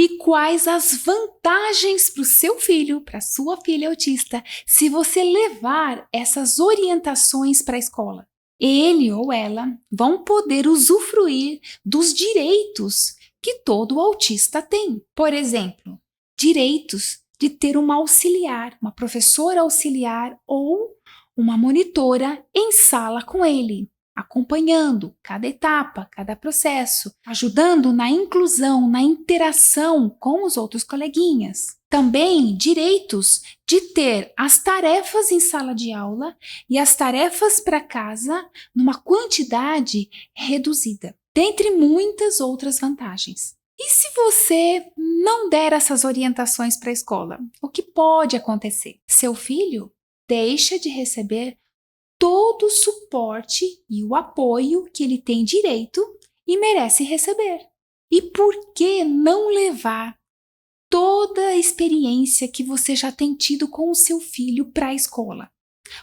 E quais as vantagens para o seu filho, para sua filha autista, se você levar essas orientações para a escola? Ele ou ela vão poder usufruir dos direitos que todo autista tem. Por exemplo, direitos de ter uma auxiliar, uma professora auxiliar ou uma monitora em sala com ele, acompanhando cada etapa, cada processo, ajudando na inclusão, na interação com os outros coleguinhas. Também direitos de ter as tarefas em sala de aula e as tarefas para casa numa quantidade reduzida, dentre muitas outras vantagens. E se você não der essas orientações para a escola, o que pode acontecer? Seu filho deixa de receber todo o suporte e o apoio que ele tem direito e merece receber. E por que não levar toda a experiência que você já tem tido com o seu filho para a escola?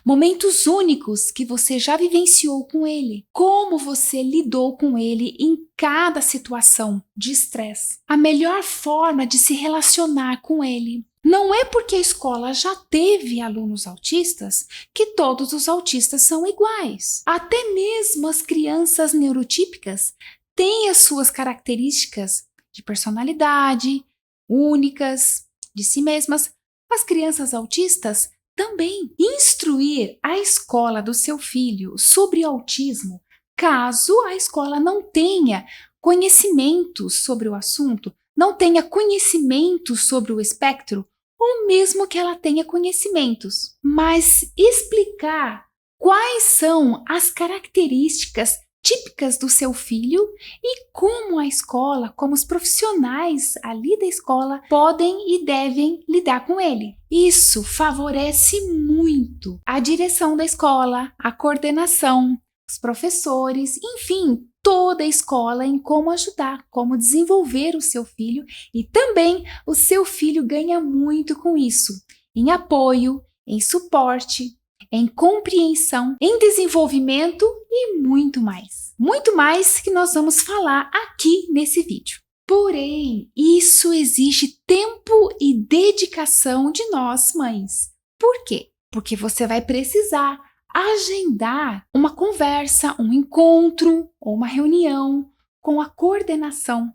Momentos únicos que você já vivenciou com ele, como você lidou com ele em cada situação de estresse, a melhor forma de se relacionar com ele. Não é porque a escola já teve alunos autistas que todos os autistas são iguais. Até mesmo as crianças neurotípicas têm as suas características de personalidade, únicas, de si mesmas. As crianças autistas também. Instruir a escola do seu filho sobre autismo, caso a escola não tenha conhecimento sobre o assunto, não tenha conhecimento sobre o espectro, ou mesmo que ela tenha conhecimentos, mas explicar quais são as características típicas do seu filho e como a escola, como os profissionais ali da escola podem e devem lidar com ele. Isso favorece muito a direção da escola, a coordenação, os professores, enfim, toda a escola em como ajudar, como desenvolver o seu filho, e também o seu filho ganha muito com isso, em apoio, em suporte, em compreensão, em desenvolvimento e muito mais. Muito mais que nós vamos falar aqui nesse vídeo. Porém, isso exige tempo e dedicação de nós, mães. Por quê? Porque você vai precisar agendar uma conversa, um encontro ou uma reunião com a coordenação,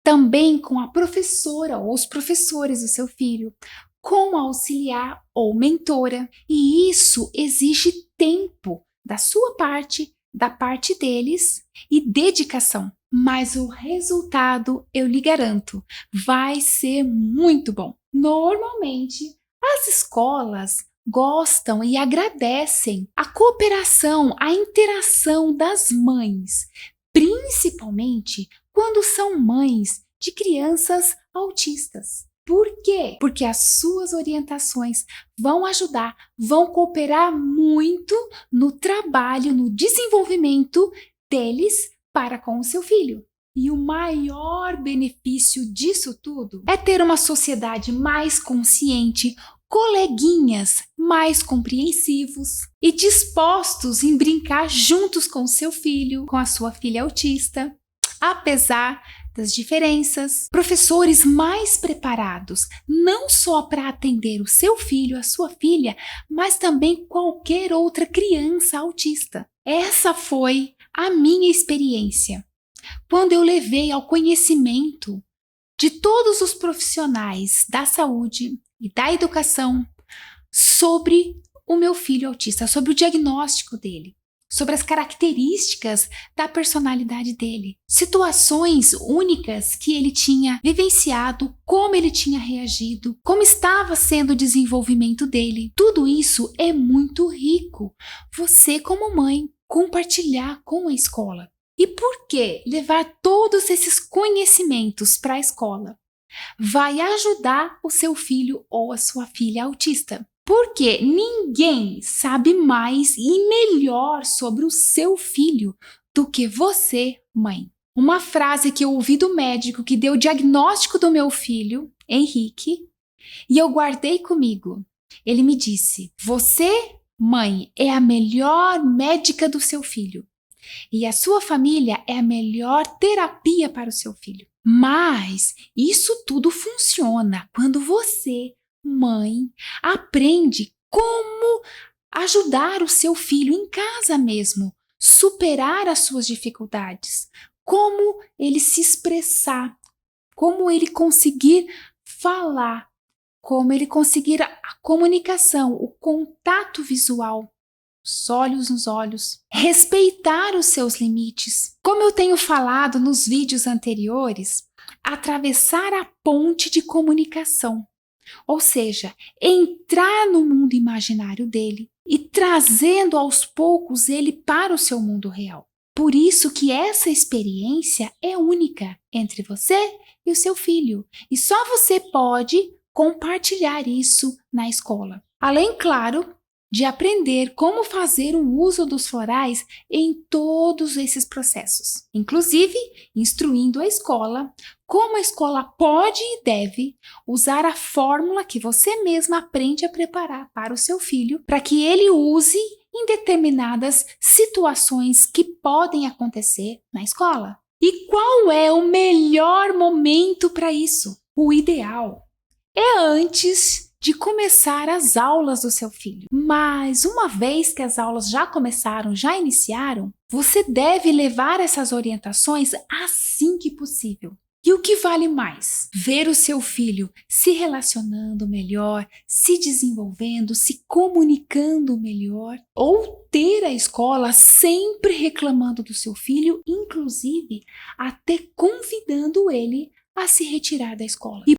também com a professora ou os professores do seu filho, com a auxiliar ou mentora, e isso exige tempo da sua parte, da parte deles e dedicação. Mas o resultado, eu lhe garanto, vai ser muito bom. Normalmente, as escolas gostam e agradecem a cooperação, a interação das mães, principalmente quando são mães de crianças autistas. Por quê? Porque as suas orientações vão ajudar, vão cooperar muito no trabalho, no desenvolvimento deles para com o seu filho. E o maior benefício disso tudo é ter uma sociedade mais consciente, coleguinhas mais compreensivos e dispostos em brincar juntos com o seu filho, com a sua filha autista, apesar das diferenças, professores mais preparados, não só para atender o seu filho, a sua filha, mas também qualquer outra criança autista. Essa foi a minha experiência, quando eu levei ao conhecimento de todos os profissionais da saúde e da educação sobre o meu filho autista, sobre o diagnóstico dele, sobre as características da personalidade dele, situações únicas que ele tinha vivenciado, como ele tinha reagido, como estava sendo o desenvolvimento dele. Tudo isso é muito rico. Você, como mãe, compartilhar com a escola. E por que levar todos esses conhecimentos para a escola vai ajudar o seu filho ou a sua filha autista? Porque ninguém sabe mais e melhor sobre o seu filho do que você, mãe. Uma frase que eu ouvi do médico que deu o diagnóstico do meu filho, Henrique, e eu guardei comigo. Ele me disse: você, mãe, é a melhor médica do seu filho. E a sua família é a melhor terapia para o seu filho. Mas isso tudo funciona quando você, mãe, aprende como ajudar o seu filho em casa mesmo, superar as suas dificuldades, como ele se expressar, como ele conseguir falar, como ele conseguir a comunicação, o contato visual, os olhos nos olhos, respeitar os seus limites. Como eu tenho falado nos vídeos anteriores, atravessar a ponte de comunicação, ou seja, entrar no mundo imaginário dele e trazendo aos poucos ele para o seu mundo real. Por isso que essa experiência é única entre você e o seu filho, e só você pode compartilhar isso na escola. Além, claro, de aprender como fazer o uso dos florais em todos esses processos, inclusive instruindo a escola como a escola pode e deve usar a fórmula que você mesma aprende a preparar para o seu filho, para que ele use em determinadas situações que podem acontecer na escola. E qual é o melhor momento para isso? O ideal é antes de começar as aulas do seu filho. Mas uma vez que as aulas já começaram, já iniciaram, você deve levar essas orientações assim que possível. E o que vale mais? Ver o seu filho se relacionando melhor, se desenvolvendo, se comunicando melhor, ou ter a escola sempre reclamando do seu filho, inclusive até convidando ele a se retirar da escola. E